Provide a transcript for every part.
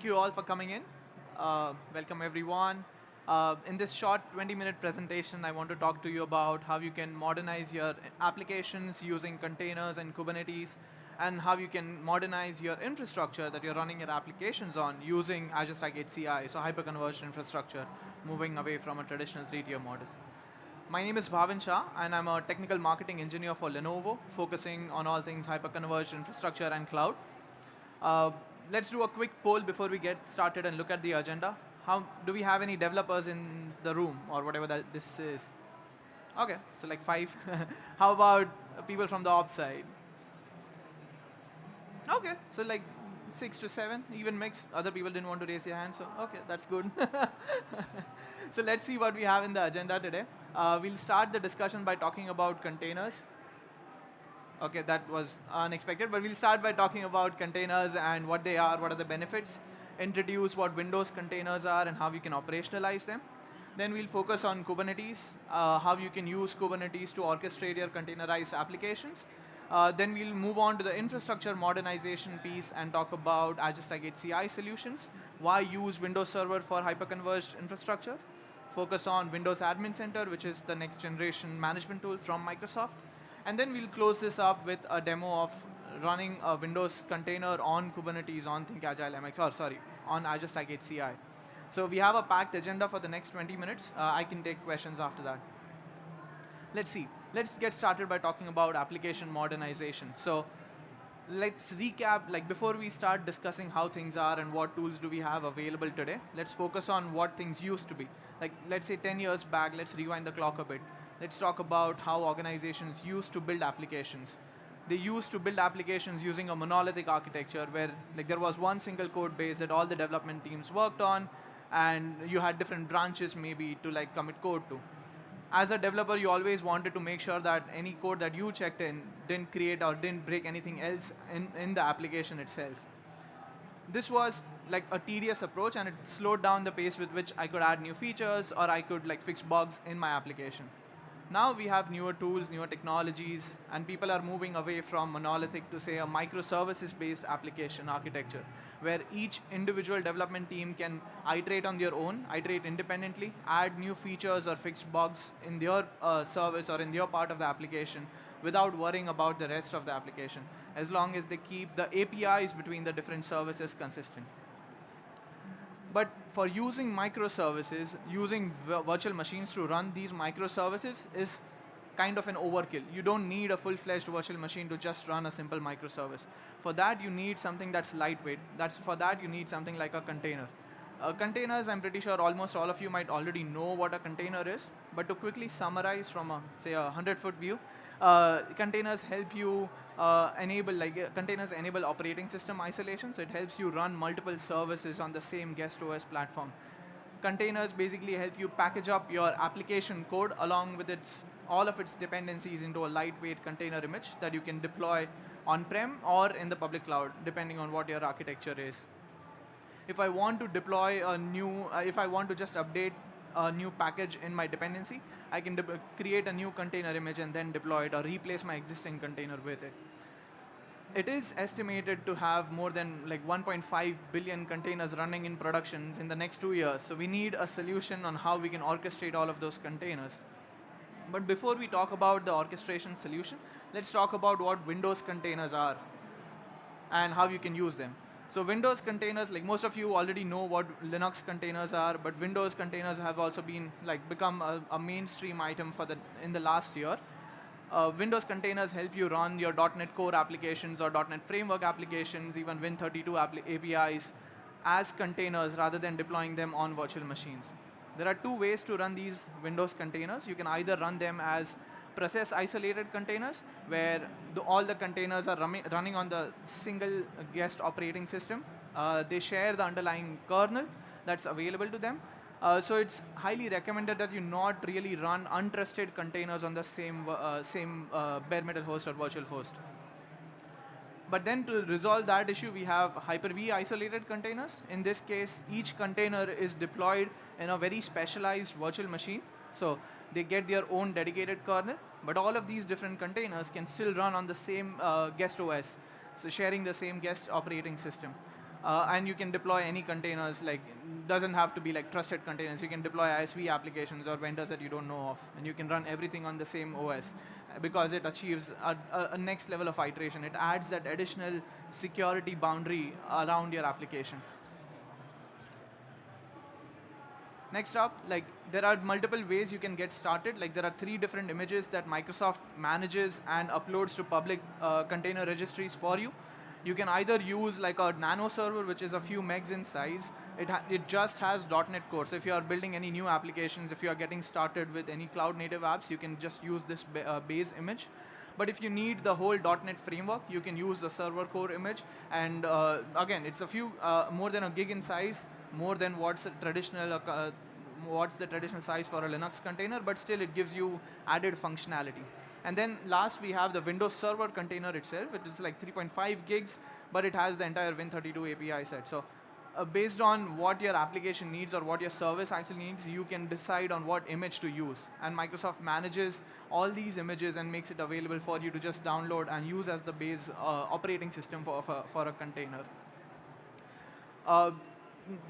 you all for coming in. Welcome, everyone. In this short 20-minute presentation, I want to talk to you about how you can modernize your applications using containers and Kubernetes, and how you can modernize your infrastructure that you're running your applications on using Azure Stack HCI, so hyperconverged infrastructure, moving away from a traditional three-tier model. My name is Bhavin Shah, and I'm a technical marketing engineer for Lenovo, focusing on all things hyperconverged infrastructure and cloud. Uh, let's do a quick poll before we get started and look at the agenda. How do we have any developers in the room or whatever that this is? Okay, so like five. How about people from the ops side? Okay, so like 6 to 7, even mixed. Other people didn't want to raise their hand, so okay, that's good. So let's see what we have in the agenda today. We'll start the discussion by talking about containers. Okay, that was unexpected, but we'll start by talking about containers and what they are, what are the benefits, introduce what Windows containers are and how you can operationalize them. Then we'll focus on Kubernetes, how you can use Kubernetes to orchestrate your containerized applications. Then we'll move on to the infrastructure modernization piece and talk about Azure Stack HCI solutions, why use Windows Server for hyperconverged infrastructure, focus on Windows Admin Center, which is the next generation management tool from Microsoft, and then we'll close this up with a demo of running a Windows container on Kubernetes on Think Agile MX, or sorry, on Azure Stack HCI. So we have a packed agenda for the next 20 minutes. I can take questions after that. Let's see. Let's get started by talking about application modernization. So let's recap, like before we start discussing how things are and what tools do we have available today, let's focus on what things used to be. Like let's say 10 years back, let's rewind the clock a bit. Let's talk about how organizations used to build applications. They used to build applications using a monolithic architecture where like there was one single code base that all the development teams worked on, and you had different branches maybe to like commit code to. As a developer, you always wanted to make sure that any code that you checked in didn't create or didn't break anything else in the application itself. This was like a tedious approach, and it slowed down the pace with which I could add new features or I could like fix bugs in my application. Now we have newer tools, newer technologies, and people are moving away from monolithic to say a microservices-based application architecture, where each individual development team can iterate on their own, iterate independently, add new features or fix bugs in their service or in their part of the application without worrying about the rest of the application, as long as they keep the APIs between the different services consistent. But for using microservices, using virtual machines to run these microservices is kind of an overkill. You don't need a full-fledged virtual machine to just run a simple microservice. For that, you need something that's lightweight. For that, you need something like a container. Containers, I'm pretty sure almost all of you might already know what a container is. But to quickly summarize from say a 100-foot view, containers help you containers enable operating system isolation, so it helps you run multiple services on the same guest OS platform. Containers basically help you package up your application code along with all of its dependencies into a lightweight container image that you can deploy on-prem or in the public cloud, depending on what your architecture is. If I want to deploy if I want to just update a new package in my dependency, I can create a new container image and then deploy it or replace my existing container with it. It is estimated to have more than like 1.5 billion containers running in productions in the next 2 years. So we need a solution on how we can orchestrate all of those containers. But before we talk about the orchestration solution, let's talk about what Windows containers are and how you can use them. So Windows containers, like most of you already know what Linux containers are, but Windows containers have also become a mainstream item in the last year. Windows containers help you run your .NET Core applications or .NET Framework applications, even Win32 APIs, as containers rather than deploying them on virtual machines. There are two ways to run these Windows containers. You can either run them as process isolated containers, where all the containers are running on the single guest operating system. They share the underlying kernel that's available to them. So it's highly recommended that you not really run untrusted containers on the same bare metal host or virtual host. But then to resolve that issue, we have Hyper-V isolated containers. In this case, each container is deployed in a very specialized virtual machine. So they get their own dedicated kernel, but all of these different containers can still run on the same guest OS, so sharing the same guest operating system. And you can deploy any containers, like doesn't have to be like trusted containers. You can deploy ISV applications or vendors that you don't know of, and you can run everything on the same OS because it achieves a next level of iteration. It adds that additional security boundary around your application. Next up, like there are multiple ways you can get started. Like there are 3 different images that Microsoft manages and uploads to public container registries for you. You can either use like a nano server, which is a few megs in size. It just has .NET Core. So if you are building any new applications, if you are getting started with any cloud native apps, you can just use this base image. But if you need the whole .NET framework, you can use the server core image. And again, it's a few more than a gig in size, more than what's the traditional size for a Linux container, but still it gives you added functionality. And then last we have the Windows Server container itself. It is like 3.5 gigs, but it has the entire Win32 API set. So based on what your application needs or what your service actually needs, you can decide on what image to use. And Microsoft manages all these images and makes it available for you to just download and use as the base operating system for a container.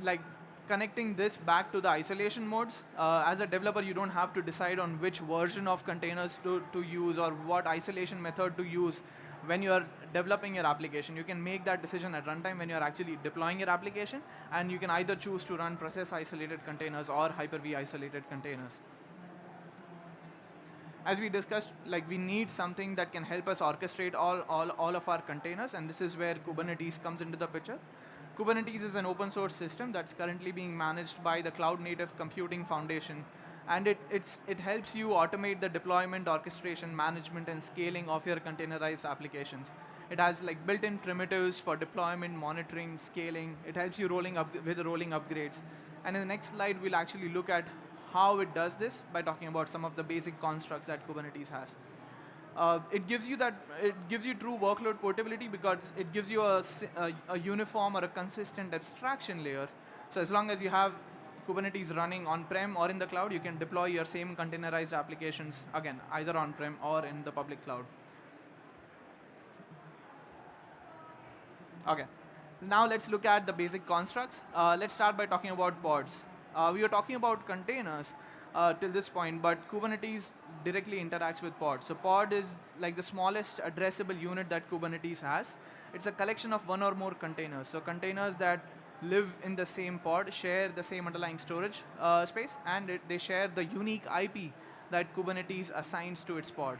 Like connecting this back to the isolation modes, as a developer, you don't have to decide on which version of containers to use or what isolation method to use when you are developing your application. You can make that decision at runtime when you're actually deploying your application, and you can either choose to run process isolated containers or Hyper-V isolated containers. As we discussed, like we need something that can help us orchestrate all of our containers, and this is where Kubernetes comes into the picture. Kubernetes is an open source system that's currently being managed by the Cloud Native Computing Foundation, and it helps you automate the deployment, orchestration, management, and scaling of your containerized applications. It has like built-in primitives for deployment, monitoring, scaling. It helps you with rolling upgrades. And in the next slide, we'll actually look at how it does this by talking about some of the basic constructs that Kubernetes has. It gives you true workload portability because it gives you a uniform or a consistent abstraction layer. So as long as you have Kubernetes running on-prem or in the cloud, you can deploy your same containerized applications, again, either on-prem or in the public cloud. Okay, now let's look at the basic constructs. Let's start by talking about pods. We were talking about containers till this point, but Kubernetes directly interacts with pod. So pod is like the smallest addressable unit that Kubernetes has. It's a collection of one or more containers. So containers that live in the same pod share the same underlying storage space, and they share the unique IP that Kubernetes assigns to its pod.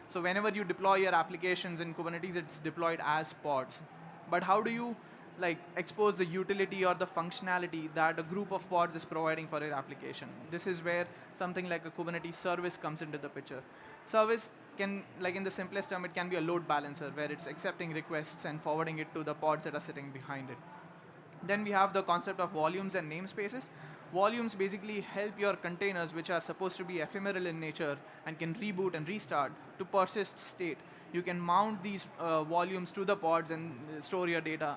So whenever you deploy your applications in Kubernetes, it's deployed as pods. But how do you like expose the utility or the functionality that a group of pods is providing for your application? This is where something like a Kubernetes service comes into the picture. Service can, like in the simplest term, it can be a load balancer where it's accepting requests and forwarding it to the pods that are sitting behind it. Then we have the concept of volumes and namespaces. Volumes basically help your containers, which are supposed to be ephemeral in nature and can reboot and restart, to persist state. You can mount these volumes to the pods and store your data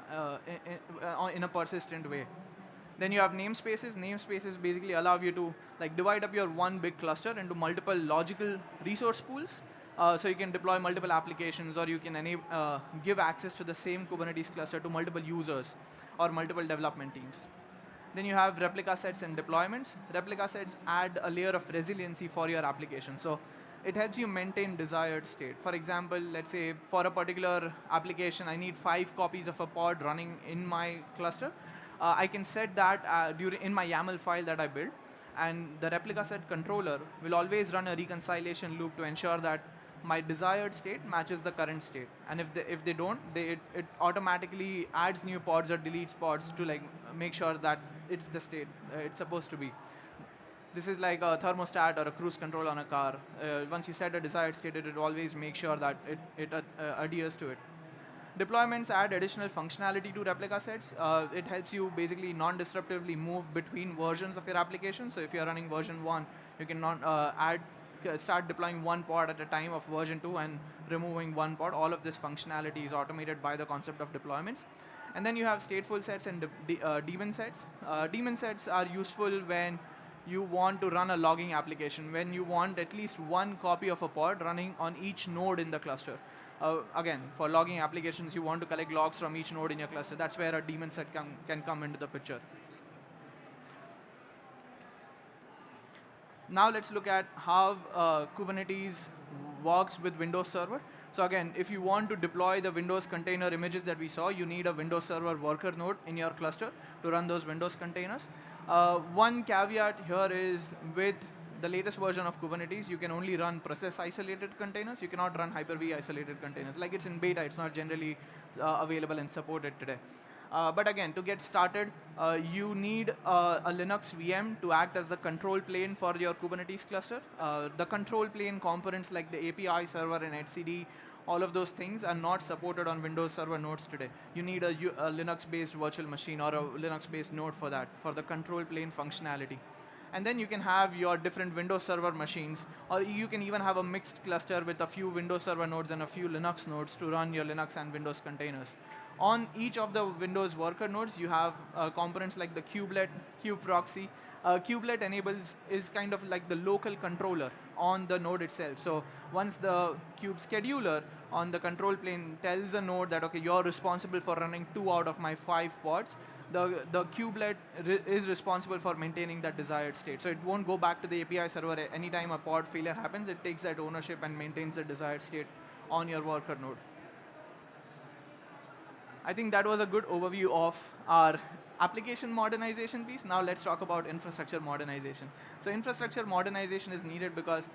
in a persistent way. Then you have namespaces. Namespaces basically allow you to like divide up your one big cluster into multiple logical resource pools. So you can deploy multiple applications, or you can give access to the same Kubernetes cluster to multiple users or multiple development teams. Then you have replica sets and deployments. Replica sets add a layer of resiliency for your application. So it helps you maintain desired state. For example, let's say for a particular application, I need 5 copies of a pod running in my cluster. I can set that in my YAML file that I built, and the replica set controller will always run a reconciliation loop to ensure that my desired state matches the current state. And if they don't, it automatically adds new pods or deletes pods to like make sure that it's the state it's supposed to be. This is like a thermostat or a cruise control on a car. Once you set a desired state, it will always make sure that it adheres to it. Deployments add additional functionality to replica sets. It helps you basically non-disruptively move between versions of your application. So if you're running version 1, you can start deploying one pod at a time of version 2 and removing one pod. All of this functionality is automated by the concept of deployments. And then you have stateful sets and daemon sets. Daemon sets are useful when you want to run a logging application, when you want at least one copy of a pod running on each node in the cluster. Again, for logging applications, you want to collect logs from each node in your cluster. That's where a daemon set can come into the picture. Now let's look at how Kubernetes works with Windows Server. So again, if you want to deploy the Windows container images that we saw, you need a Windows Server worker node in your cluster to run those Windows containers. One caveat here is with the latest version of Kubernetes, you can only run process-isolated containers. You cannot run Hyper-V isolated containers. Like it's in beta, it's not generally available and supported today. But again, to get started, you need a Linux VM to act as the control plane for your Kubernetes cluster. The control plane components like the API server and etcd, all of those things are not supported on Windows Server nodes today. You need a Linux-based virtual machine or a Linux-based node for that, for the control plane functionality. And then you can have your different Windows Server machines, or you can even have a mixed cluster with a few Windows Server nodes and a few Linux nodes to run your Linux and Windows containers. On each of the Windows worker nodes, you have components like the kubelet, kubeproxy. Kubelet is kind of like the local controller on the node itself. So once the kube scheduler on the control plane tells a node that, okay, you're responsible for running 2 out of my 5 pods, the kubelet is responsible for maintaining that desired state. So it won't go back to the API server anytime a pod failure happens. It takes that ownership and maintains the desired state on your worker node. I think that was a good overview of our application modernization piece. Now let's talk about infrastructure modernization. So infrastructure modernization is needed because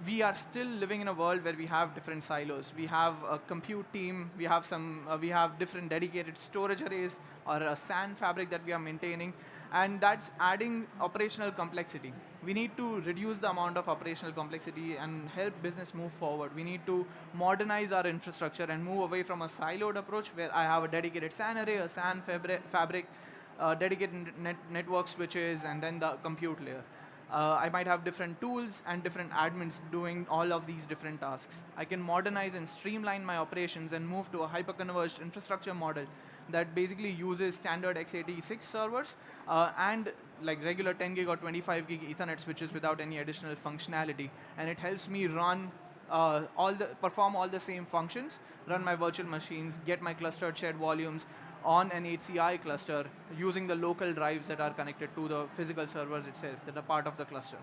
we are still living in a world where we have different silos. We have a compute team, we have different dedicated storage arrays or a SAN fabric that we are maintaining, and that's adding operational complexity. We need to reduce the amount of operational complexity and help business move forward. We need to modernize our infrastructure and move away from a siloed approach where I have a dedicated SAN array, a SAN fabric, dedicated network switches, and then the compute layer. I might have different tools and different admins doing all of these different tasks. I can modernize and streamline my operations and move to a hyper-converged infrastructure model that basically uses standard x86 servers and like regular 10 gig or 25 gig Ethernet switches without any additional functionality. And it helps me run perform all the same functions, run my virtual machines, get my clustered shared volumes on an HCI cluster using the local drives that are connected to the physical servers itself that are part of the cluster.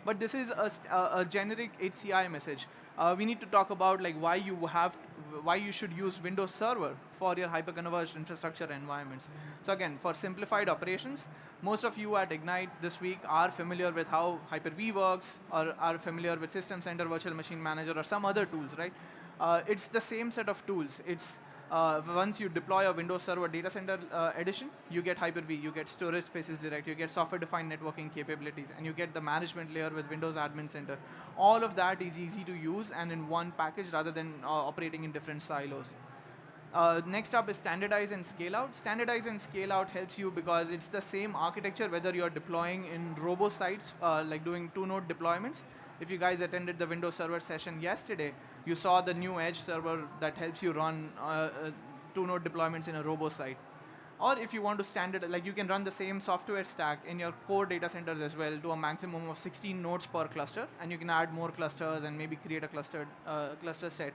But this is a generic HCI message. We need to talk about like why you should use Windows Server for your hyperconverged infrastructure environments. So again, for simplified operations, most of you at Ignite this week are familiar with how Hyper-V works, or are familiar with System Center Virtual Machine Manager or some other tools, right? It's the same set of tools. It's once you deploy a Windows Server Data Center edition, you get Hyper-V, you get storage spaces direct, you get software-defined networking capabilities, and you get the management layer with Windows Admin Center. All of that is easy to use and in one package rather than operating in different silos. Next up is standardize and scale out. Standardize and scale out helps you because it's the same architecture whether you're deploying in robo sites, like doing 2-node deployments. If you guys attended the Windows Server session yesterday, you saw the new Edge server that helps you run 2-node deployments in a robo site. Or if you want to like you can run the same software stack in your core data centers as well to a maximum of 16 nodes per cluster, and you can add more clusters and maybe create a cluster set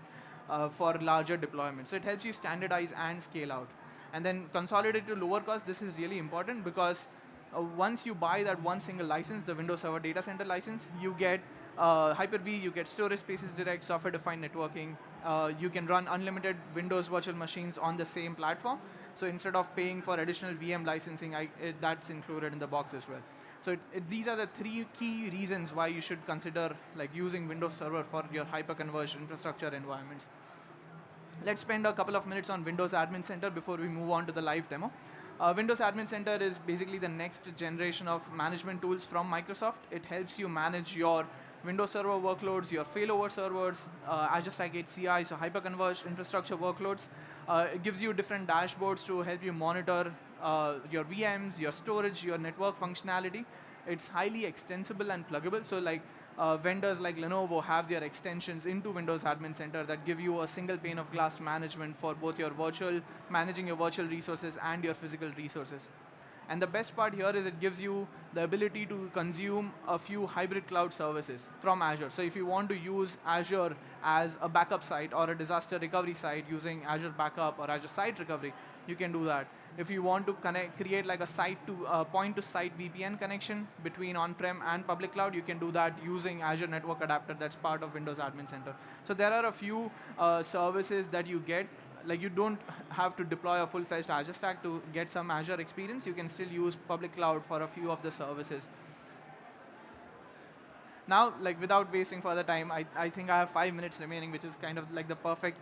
for larger deployments. So it helps you standardize and scale out. And then consolidate to lower cost. This is really important because once you buy that one single license, the Windows Server Data Center license, you get Hyper-V, you get storage spaces direct, software-defined networking. You can run unlimited Windows virtual machines on the same platform. So instead of paying for additional VM licensing, that's included in the box as well. So these are the 3 key reasons why you should consider like using Windows Server for your hyper-converged infrastructure environments. Let's spend a couple of minutes on Windows Admin Center before we move on to the live demo. Windows Admin Center is basically the next generation of management tools from Microsoft. It helps you manage your Windows Server workloads, your failover servers, Azure Stack HCI, so hyper-converged infrastructure workloads. It gives you different dashboards to help you monitor your VMs, your storage, your network functionality. It's highly extensible and pluggable, so like vendors like Lenovo have their extensions into Windows Admin Center that give you a single pane of glass management for both your managing your virtual resources and your physical resources. And the best part here is it gives you the ability to consume a few hybrid cloud services from Azure. So if you want to use Azure as a backup site or a disaster recovery site using Azure Backup or Azure Site Recovery, you can do that. If you want to create like a point-to-site VPN connection between on-prem and public cloud, you can do that using Azure Network Adapter that's part of Windows Admin Center. So there are a few services that you get. Like you don't have to deploy a full-fledged Azure stack to get some Azure experience. You can still use public cloud for a few of the services. Now, like without wasting further time, I think I have 5 minutes remaining, which is kind of like the perfect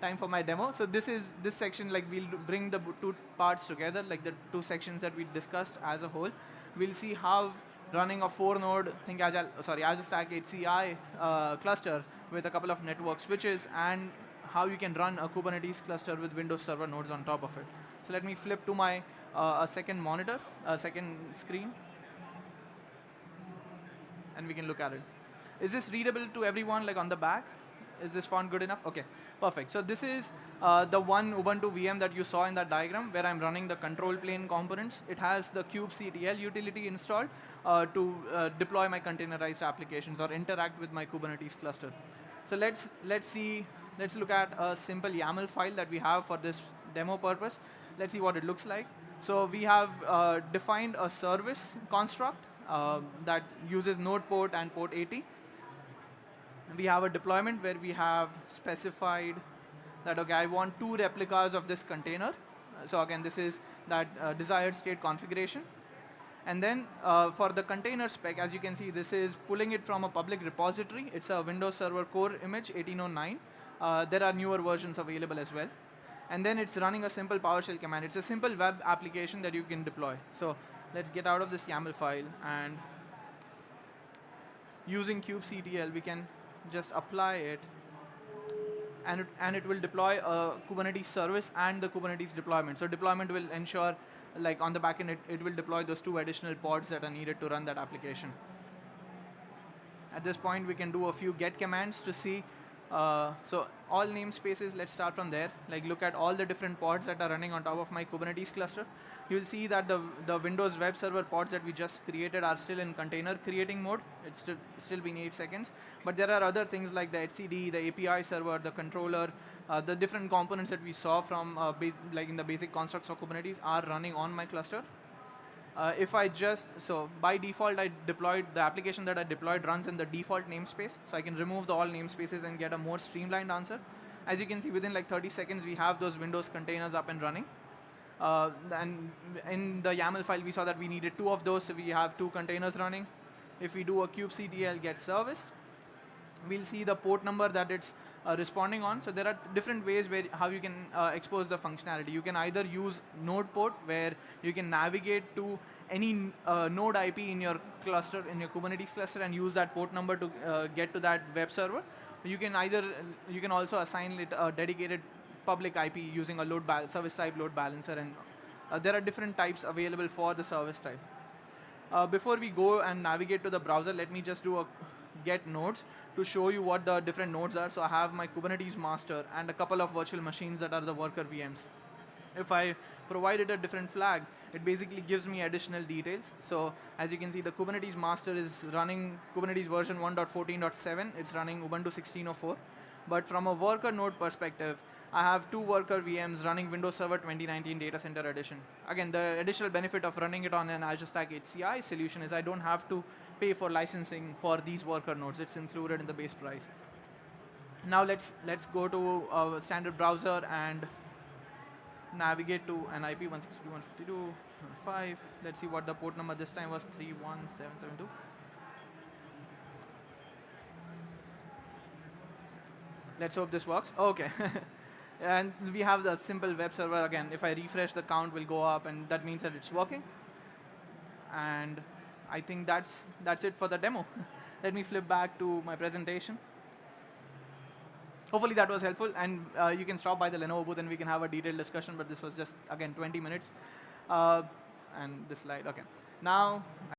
time for my demo. So this section, like we'll bring the two parts together, like the two sections that we discussed as a whole. We'll see how running a 4-node Azure Stack HCI cluster with a couple of network switches, and how you can run a Kubernetes cluster with Windows Server nodes on top of it. So let me flip to my a second monitor, a second screen, and we can look at it. Is this readable to everyone, like on the back? Is this font good enough? Okay, perfect. So this is the one Ubuntu VM that you saw in that diagram where I'm running the control plane components. It has the kubectl utility installed to deploy my containerized applications or interact with my Kubernetes cluster. So let's look at a simple YAML file that we have for this demo purpose. Let's see what it looks like. So we have defined a service construct that uses node port and port 80. We have a deployment where we have specified that, okay, I want 2 replicas of this container. So again, this is that desired state configuration. And then for the container spec, as you can see, this is pulling it from a public repository. It's a Windows Server core image 1809. There are newer versions available as well. And then it's running a simple PowerShell command. It's a simple web application that you can deploy. So let's get out of this YAML file, and using kubectl, we can just apply it, and it will deploy a Kubernetes service and the Kubernetes deployment. So deployment will ensure, like on the backend, it will deploy those 2 additional pods that are needed to run that application. At this point, we can do a few get commands to see. So all namespaces, let's start from there. Like look at all the different pods that are running on top of my Kubernetes cluster. You'll see that the Windows web server pods that we just created are still in container creating mode. It's still been 8 seconds. But there are other things like the etcd, the API server, the controller, the different components that we saw from like in the basic constructs of Kubernetes are running on my cluster. So by default, the application that I deployed runs in the default namespace. So I can remove all namespaces and get a more streamlined answer. As you can see, within like 30 seconds, we have those Windows containers up and running. And in the YAML file, we saw that we needed 2 of those, so we have 2 containers running. If we do a kubectl get service, we'll see the port number that it's responding on. So there are different ways how you can expose the functionality. You can either use node port, where you can navigate to any node IP in your cluster, in your Kubernetes cluster, and use that port number to get to that web server. You can also assign it a dedicated public IP using a service type load balancer, and there are different types available for the service type. Before we go and navigate to the browser, let me just do a get nodes to show you what the different nodes are. So I have my Kubernetes master and a couple of virtual machines that are the worker VMs. If I provide it a different flag, it basically gives me additional details. So as you can see, the Kubernetes master is running Kubernetes version 1.14.7. It's running Ubuntu 16.04. But from a worker node perspective, I have 2 worker VMs running Windows Server 2019 Data Center Edition. Again, the additional benefit of running it on an Azure Stack HCI solution is I don't have to pay for licensing for these worker nodes. It's included in the base price. Now let's go to a standard browser and navigate to an IP 162.152.5. Let's see what the port number this time was, 31772. Let's hope this works. Okay. And we have the simple web server. Again, if I refresh, the count will go up, and that means that it's working. And I think that's it for the demo. Let me flip back to my presentation. Hopefully that was helpful, and you can stop by the Lenovo booth and we can have a detailed discussion, but this was just, again, 20 minutes. And this slide, okay. Now,